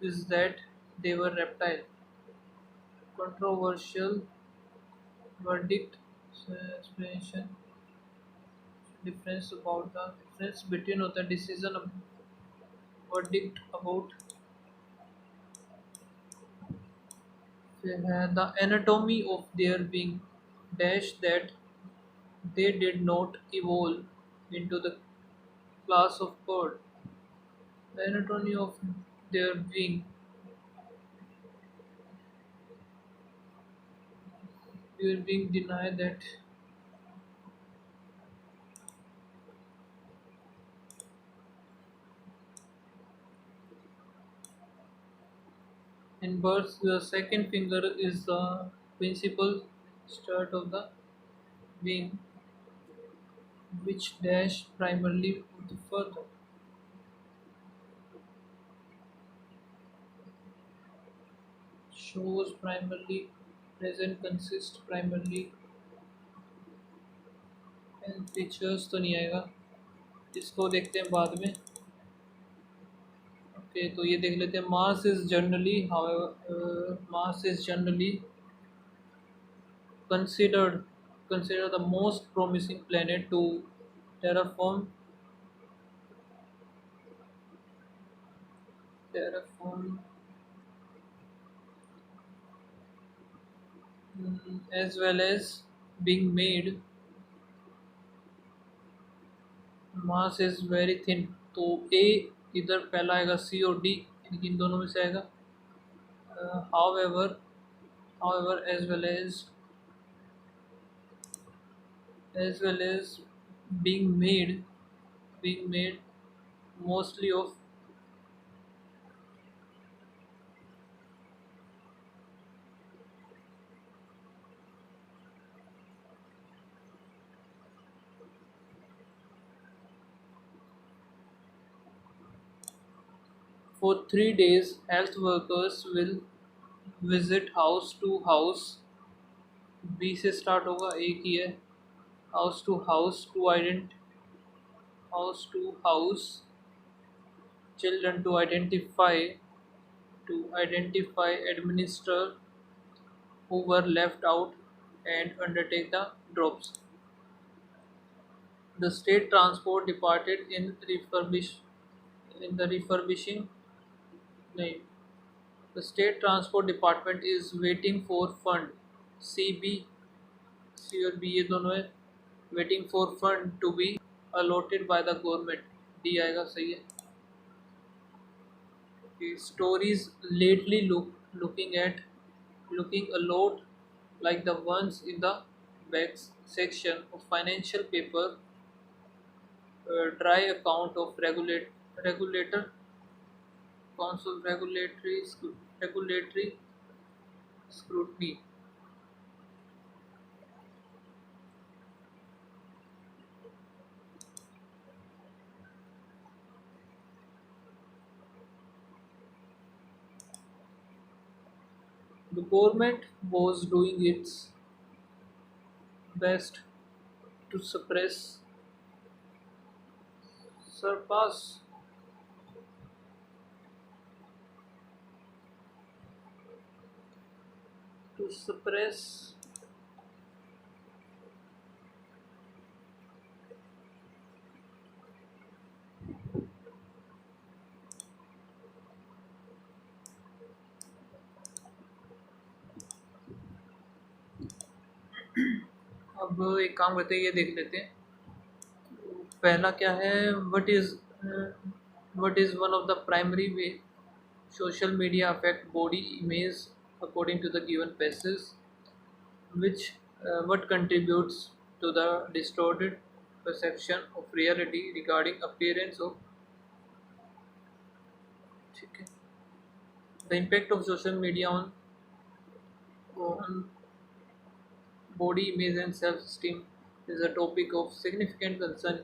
Speaker 1: is that they were reptile. Controversial verdict explanation difference about the difference between होता है decision verdict about the anatomy of their being dash that they did not evolve into the class of bird। The anatomy of their being deny that in birds the second finger is the principal start of the wing, which dash primarily with further shows primarily present consist primarily and features तो नहीं आएगा, इसको देखते हैं बाद में। Okay, तो ये देख लेते हैं। Mars is generally considered considered the most promising planet to terraform terraform as well as being made। Mass is very thin, तो ए इधर पहला आएगा, सी और डी इन दोनों में से आएगा। However however as well as being made mostly of for 3 days. Health workers will visit house to house. B से स्टार्ट होगा, एक ही है. House to house to house children to identify administer who were left out and undertake the drops. The state transport departed in the refurbishing. No, the state transport department is waiting for fund. CB C और B ये दोनों है. Waiting for fund to be allotted by the government. D आएगा, सही है. Okay, stories lately looking a lot like the ones in the back section of financial paper. Dry account of regulator council regulatory scrutiny. The government was doing its best to surpass suppress. अब एक काम करते हैं, ये देख लेते हैं. पहला क्या है, what is one of the primary way social media affect body image according to the given passage, which what contributes to the distorted perception of reality regarding appearance of. ठीक है. The impact of social media on body image and self-esteem is a topic of significant concern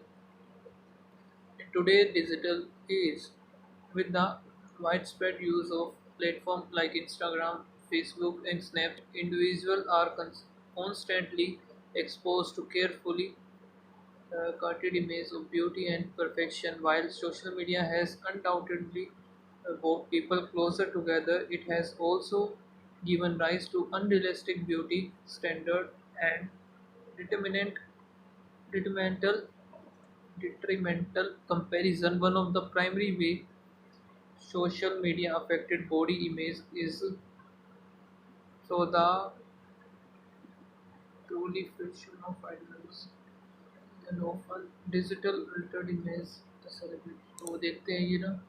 Speaker 1: in today's digital age. With the widespread use of platforms like Instagram, Facebook, and Snapchat, individuals are constantly exposed to carefully curated images of beauty and perfection. While social media has undoubtedly brought people closer together, it has also given rise to unrealistic beauty standards and determinant, detrimental, detrimental comparison. One of the primary way social media affected body image is through the proliferation of idols and often digital altered image the celebrity. तो वो देखते हैं ये ना,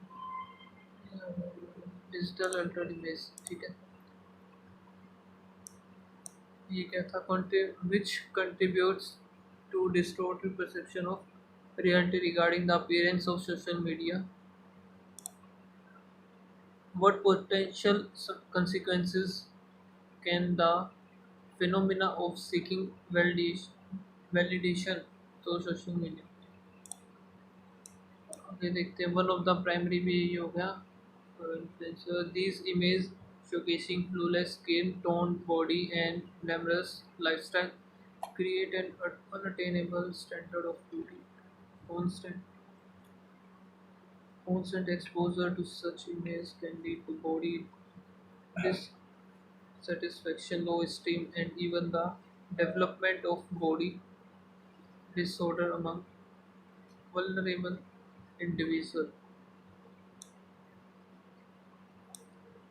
Speaker 1: digital Altered image. ठीक है. ये क्या था, which contributes to distorted perception of reality regarding the appearance of social media. What potential consequences can the phenomena of seeking validation through social media. आगे देखते हैं. वन ऑफ द प्राइमरी भी यही हो गया. Influencer, these images showcasing flawless skin tone, body, and glamorous lifestyle create an unattainable standard of beauty. Constant, constant exposure to such images can lead to body dissatisfaction, low esteem, and even the development of body disorder among vulnerable individuals.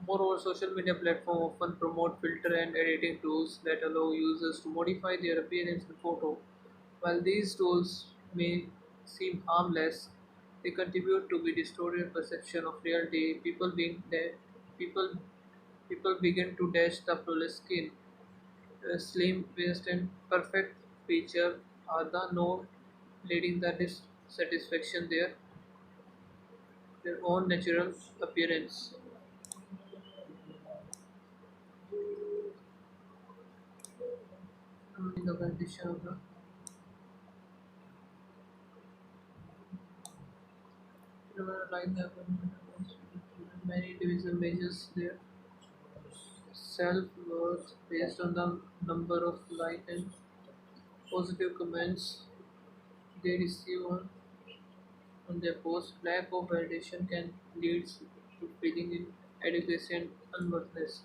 Speaker 1: Moreover, social media platforms often promote filter and editing tools that allow users to modify their appearance in photo. While these tools may seem harmless, they contribute to the distorted perception of reality. People people begin to dash the flawless skin, slim waist, and perfect feature are the norm, leading the dissatisfaction there. their own natural appearance. In the condition of the phenomena like the many individual measures their self-worth based on the number of like and positive comments they receive on their post. Lack of validation can lead to feeling inadequacy and unworthiness,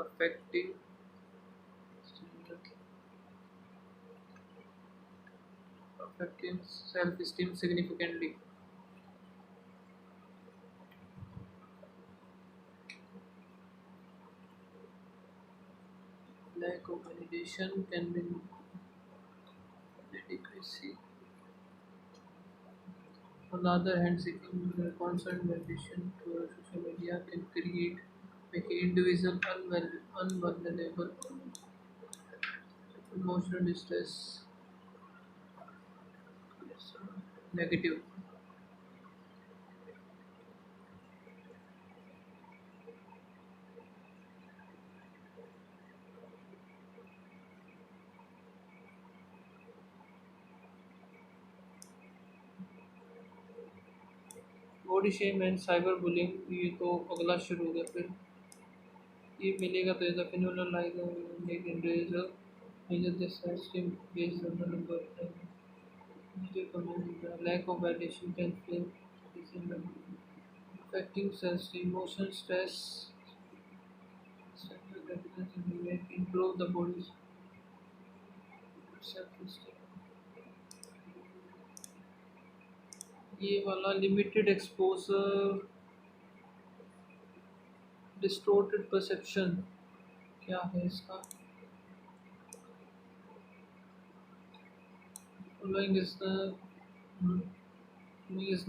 Speaker 1: affecting self-esteem significantly. Lack of validation can be inadequacy. On the other hand, seeking constant validation through social media can make an individual unvulnerable to emotional distress. Negative. Body shame and cyber bullying ये तो अगला शुरू हो गया फिर ये मिलेगा तो as a phenomenal like make individual measure the self-esteem based on the number of negative comments. The lack of validation can feel disempowered, affecting self-esteem, emotional stress, self-confidence, and may improve the body's self-esteem. ये वाला limited exposure distorted perception क्या है इसका following is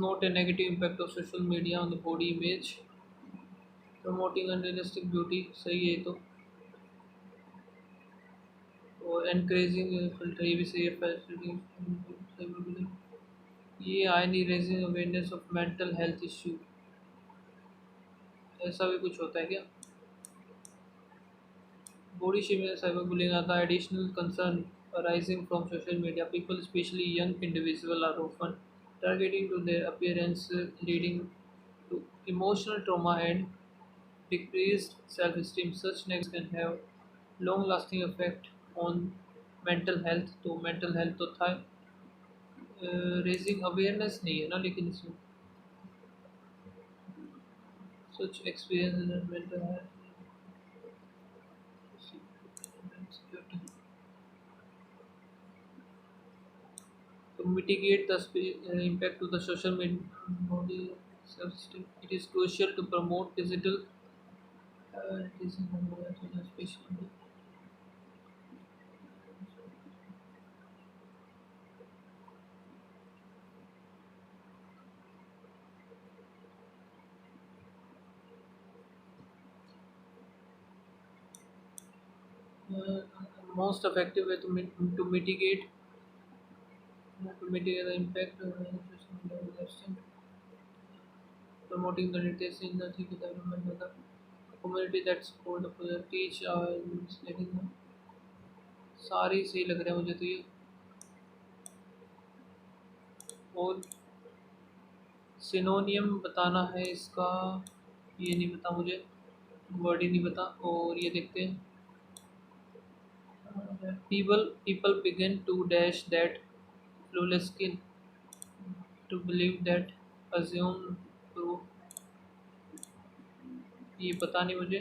Speaker 1: not a negative impact of social media on the body image promoting unrealistic beauty सही है ये तो और encouraging filter ये भी सही है facilitating ये आयनी raising awareness of mental health issue ऐसा भी कुछ होता है क्या body shaming and cyberbullying are the additional concern arising from social media. People, especially young individuals, are often targeting to their appearance, leading to emotional trauma and decreased self-esteem. Such negatives can have long-lasting effect on mental health. तो mental health तो था raising awareness नहीं है ना लेकिन इसमें such experience in mental health. To mitigate the impact of the social media body self-esteem, it is crucial to promote digital literacy and awareness on the social media. Uh, Most effective way to mitigate the impact of the social media lifestyle, promoting the literacy in the development of the community that support the teach letting them सारे ही सही लग रहे हैं मुझे तो ये और सिनोनियम बताना है इसका ये नहीं पता मुझे वर्ड ही नहीं पता और ये देखते हैं people begin to dash that flawless skin to believe that assume to ये पता नहीं मुझे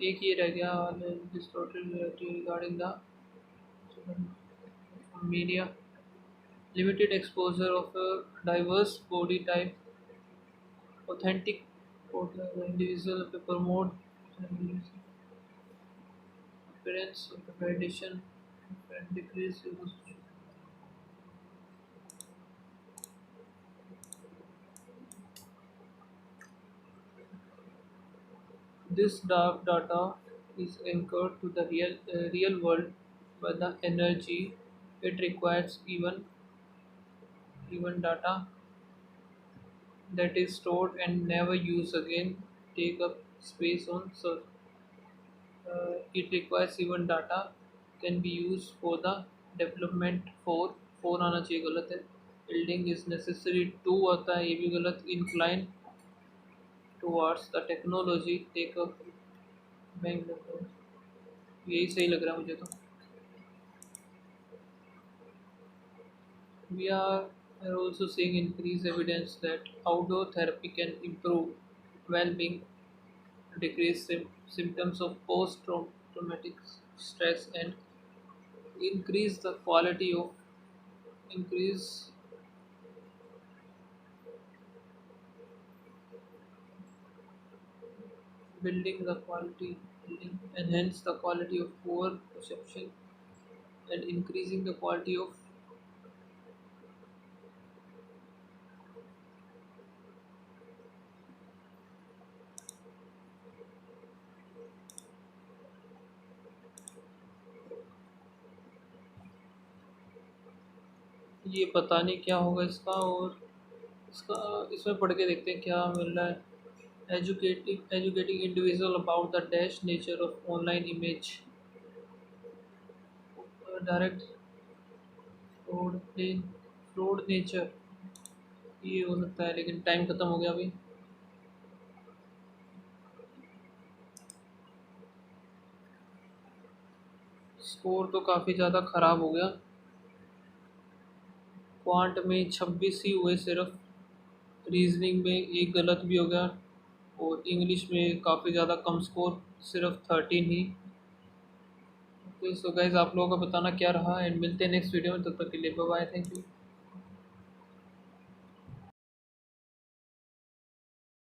Speaker 1: एक ये रह गया distorted reality regarding the media limited exposure of a diverse body type authentic for the individual to promote appearance of the validation and decrease this dark data is anchored to the real world by the energy it requires even even data that is stored and never used again take up space on server. It requires even data can be used for the development for आना चाहिए गलत है building is necessary to आता है ये भी गलत incline towards the technology take up bank यही सही लग रहा है मुझे तो we are also seeing increased evidence that outdoor therapy can improve well-being decrease symptoms of post-traumatic stress and increase the quality of increase building the quality building enhance the quality of poor perception and increasing the quality of ये पता नहीं क्या होगा इसका और इसका इसमें पढ़ के देखते हैं क्या मिल रहा है educating individual about the dash nature of online image direct fraud fraud nature ये हो सकता है लेकिन टाइम ख़त्म हो गया अभी स्कोर तो काफ़ी ज़्यादा ख़राब हो गया क्वांट में 26 ही हुए सिर्फ रीजनिंग में एक गलत भी हो गया और इंग्लिश में काफ़ी ज़्यादा कम स्कोर सिर्फ 13 ही ओके सो गाइज आप लोगों का बताना क्या रहा एंड मिलते हैं नेक्स्ट वीडियो में तब तक के लिए बाय बाय थैंक यू